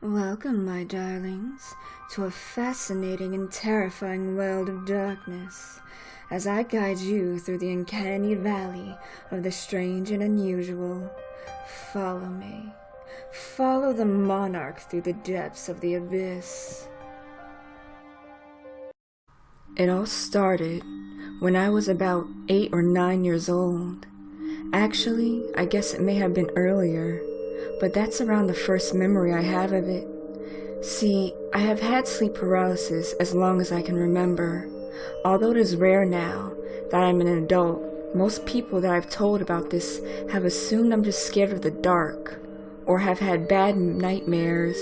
Welcome, my darlings, to a fascinating and terrifying world of darkness, as I guide you through the uncanny valley of the strange and unusual. Follow me. Follow the Monarch through the depths of the abyss. It all started when I was about 8 or 9 years old. Actually, I guess it may have been earlier, but that's around the first memory I have of it. See, I have had sleep paralysis as long as I can remember. Although it is rare now that I'm an adult, most people that I've told about this have assumed I'm just scared of the dark, or have had bad nightmares.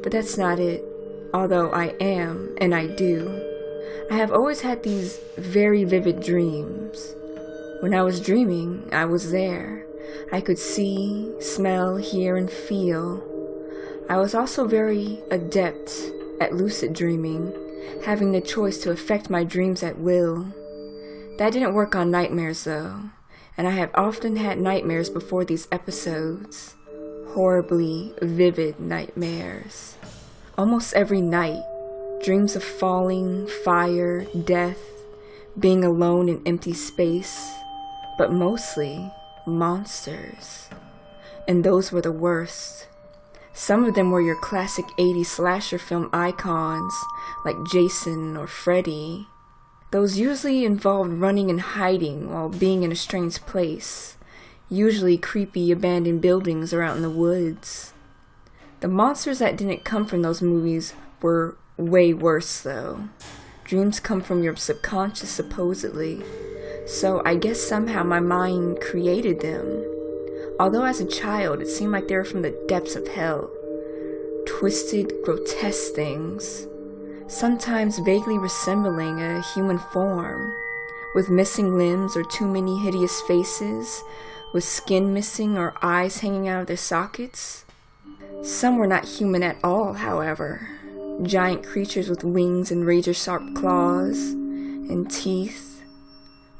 But that's not it, although I am, and I do. I have always had these very vivid dreams. When I was dreaming, I was there. I could see, smell, hear, and feel. I was also very adept at lucid dreaming, having the choice to affect my dreams at will. That didn't work on nightmares though, and I have often had nightmares before these episodes. Horribly vivid nightmares. Almost every night, dreams of falling, fire, death, being alone in empty space, but mostly monsters. And those were the worst. Some of them were your classic 80s slasher film icons, like Jason or Freddy. Those usually involved running and hiding while being in a strange place, usually creepy abandoned buildings or out in the woods. The monsters that didn't come from those movies were way worse though. Dreams come from your subconscious supposedly, so I guess somehow my mind created them. Although as a child it seemed like they were from the depths of hell. Twisted, grotesque things, sometimes vaguely resembling a human form, with missing limbs or too many hideous faces, with skin missing or eyes hanging out of their sockets. Some were not human at all, however. Giant creatures with wings and razor-sharp claws and teeth.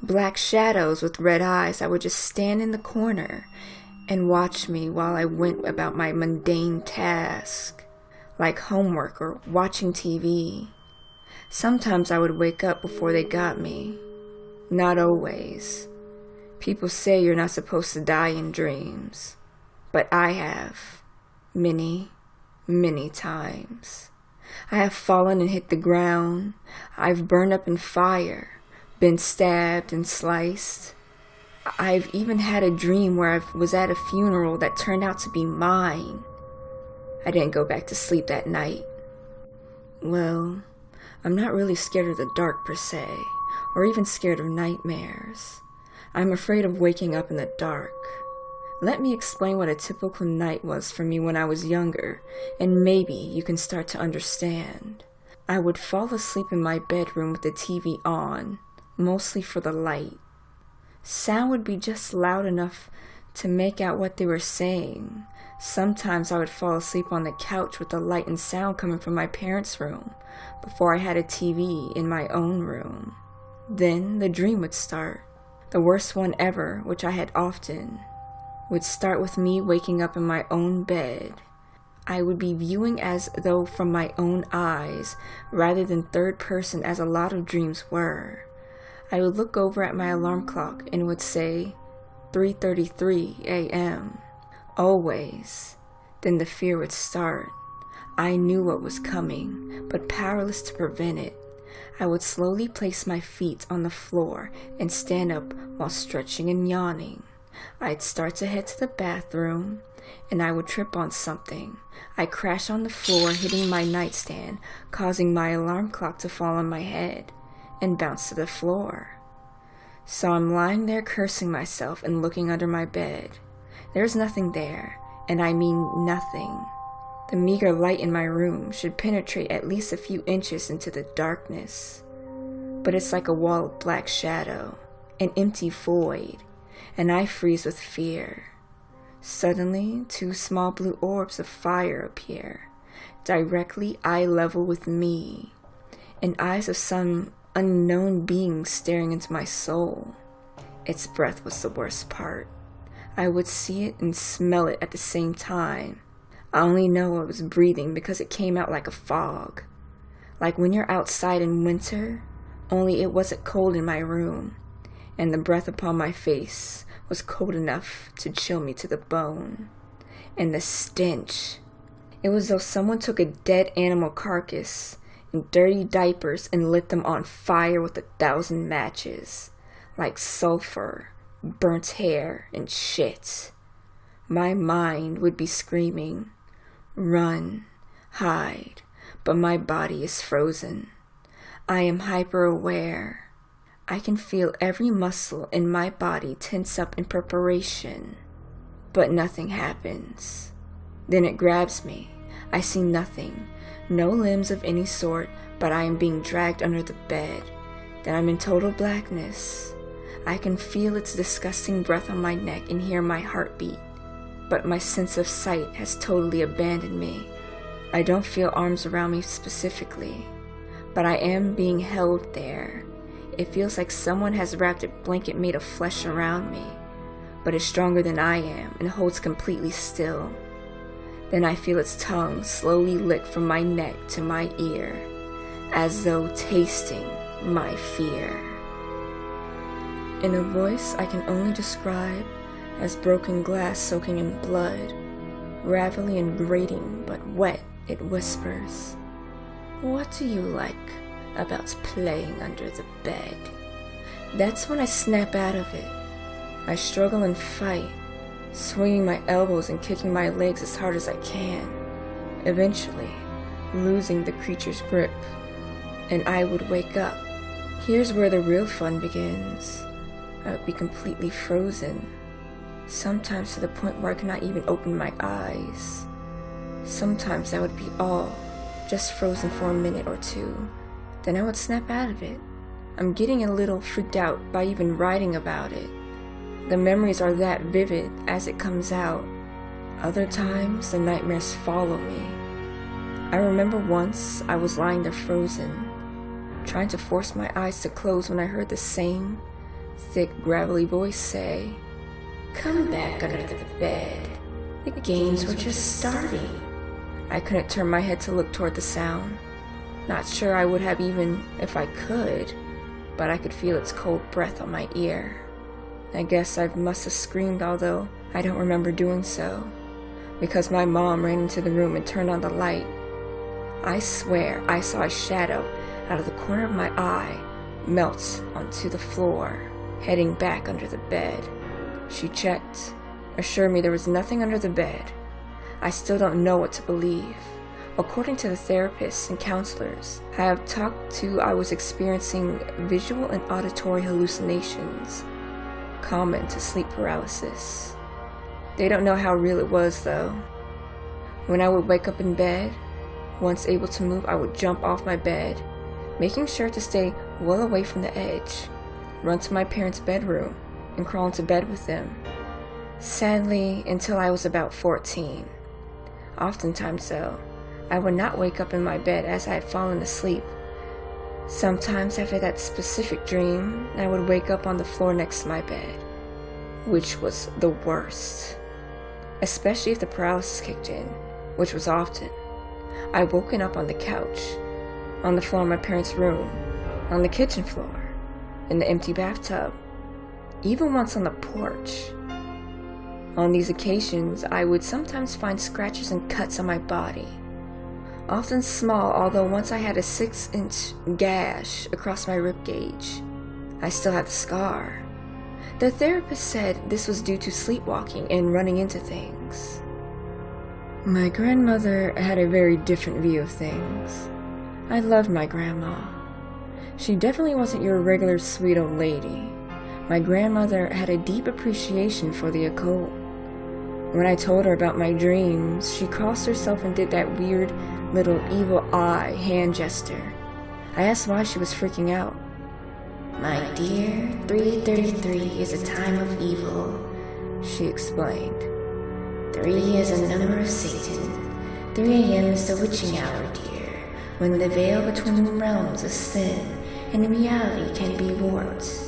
Black shadows with red eyes that would just stand in the corner and watch me while I went about my mundane task, like homework or watching TV. Sometimes I would wake up before they got me. Not always. People say you're not supposed to die in dreams, but I have. Many, many times. I have fallen and hit the ground. I've burned up in fire, been stabbed and sliced. I've even had a dream where I was at a funeral that turned out to be mine. I didn't go back to sleep that night. Well, I'm not really scared of the dark per se, or even scared of nightmares. I'm afraid of waking up in the dark. Let me explain what a typical night was for me when I was younger, and maybe you can start to understand. I would fall asleep in my bedroom with the TV on, mostly for the light. Sound would be just loud enough to make out what they were saying. Sometimes I would fall asleep on the couch with the light and sound coming from my parents' room, before I had a TV in my own room. Then the dream would start, the worst one ever, which I had often. Would start with me waking up in my own bed. I would be viewing as though from my own eyes, rather than third person as a lot of dreams were. I would look over at my alarm clock and it would say 3:33 a.m. Always. Then the fear would start. I knew what was coming, but powerless to prevent it. I would slowly place my feet on the floor and stand up while stretching and yawning. I'd start to head to the bathroom, and I would trip on something. I'd crash on the floor, hitting my nightstand, causing my alarm clock to fall on my head, and bounce to the floor. So I'm lying there cursing myself and looking under my bed. There's nothing there, and I mean nothing. The meager light in my room should penetrate at least a few inches into the darkness. But it's like a wall of black shadow, an empty void, and I freeze with fear. Suddenly, 2 small blue orbs of fire appear, directly eye level with me, and eyes of some unknown being staring into my soul. Its breath was the worst part. I would see it and smell it at the same time. I only know I was breathing because it came out like a fog. Like when you're outside in winter, only it wasn't cold in my room, and the breath upon my face was cold enough to chill me to the bone. And the stench. It was as though someone took a dead animal carcass in dirty diapers and lit them on fire with 1,000 matches, like sulfur, burnt hair, and shit. My mind would be screaming, run, hide, but my body is frozen. I am hyper-aware. I can feel every muscle in my body tense up in preparation, but nothing happens. Then it grabs me. I see nothing, no limbs of any sort, but I am being dragged under the bed. Then I'm in total blackness. I can feel its disgusting breath on my neck and hear my heartbeat, but my sense of sight has totally abandoned me. I don't feel arms around me specifically, but I am being held there. It feels like someone has wrapped a blanket made of flesh around me, but it's stronger than I am and holds completely still. Then I feel its tongue slowly lick from my neck to my ear, as though tasting my fear. In a voice I can only describe as broken glass soaking in blood, gravelly and grating but wet, it whispers, "What do you like about playing under the bed?" That's when I snap out of it. I struggle and fight, swinging my elbows and kicking my legs as hard as I can, eventually losing the creature's grip, and I would wake up. Here's where the real fun begins. I would be completely frozen, sometimes to the point where I could not even open my eyes. Sometimes that would be all, just frozen for a minute or two. Then I would snap out of it. I'm getting a little freaked out by even writing about it. The memories are that vivid as it comes out. Other times, the nightmares follow me. I remember once I was lying there frozen, trying to force my eyes to close when I heard the same thick, gravelly voice say, "Come back under the bed. The games were just starting." I couldn't turn my head to look toward the sound. Not sure I would have even if I could, but I could feel its cold breath on my ear. I guess I must have screamed, although I don't remember doing so, because my mom ran into the room and turned on the light. I swear I saw a shadow out of the corner of my eye melt onto the floor, heading back under the bed. She checked, assured me there was nothing under the bed. I still don't know what to believe. According to the therapists and counselors I have talked to, I was experiencing visual and auditory hallucinations, common to sleep paralysis. They don't know how real it was, though. When I would wake up in bed, once able to move, I would jump off my bed, making sure to stay well away from the edge, run to my parents' bedroom, and crawl into bed with them. Sadly, until I was about 14. Oftentimes, though, I would not wake up in my bed as I had fallen asleep. Sometimes after that specific dream, I would wake up on the floor next to my bed, which was the worst, especially if the paralysis kicked in, which was often. I woken up on the couch, on the floor in my parents' room, on the kitchen floor, in the empty bathtub, even once on the porch. On these occasions, I would sometimes find scratches and cuts on my body. Often small, although once I had a 6-inch gash across my ribcage. I still had the scar. The therapist said this was due to sleepwalking and running into things. My grandmother had a very different view of things. I loved my grandma. She definitely wasn't your regular sweet old lady. My grandmother had a deep appreciation for the occult. When I told her about my dreams, she crossed herself and did that weird little evil eye hand gesture. I asked why she was freaking out. "My dear, 333 is a time of evil," she explained. 3 is a number of Satan. 3 a.m. is the witching hour, dear, when the veil between realms is thin and reality can be warped.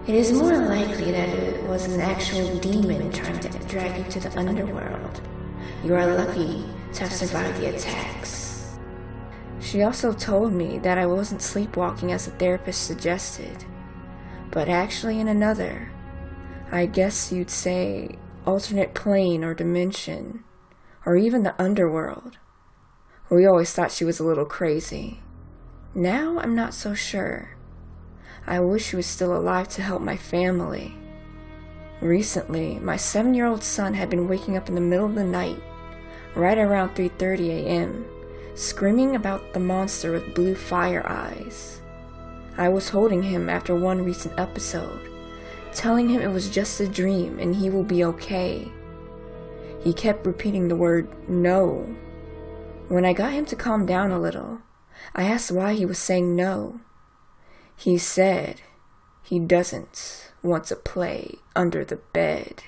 It is more likely that it was an actual demon trying to drag you to the underworld. You are lucky to have survived the attacks. She also told me that I wasn't sleepwalking as the therapist suggested, but actually in another, I guess you'd say, alternate plane or dimension, or even the underworld. We always thought she was a little crazy. Now I'm not so sure. I wish she was still alive to help my family. Recently, my 7-year-old son had been waking up in the middle of the night, right around 3:30 a.m., screaming about the monster with blue fire eyes. I was holding him after one recent episode, telling him it was just a dream and he will be okay. He kept repeating the word no. When I got him to calm down a little, I asked why he was saying no. He said he doesn't want to play under the bed.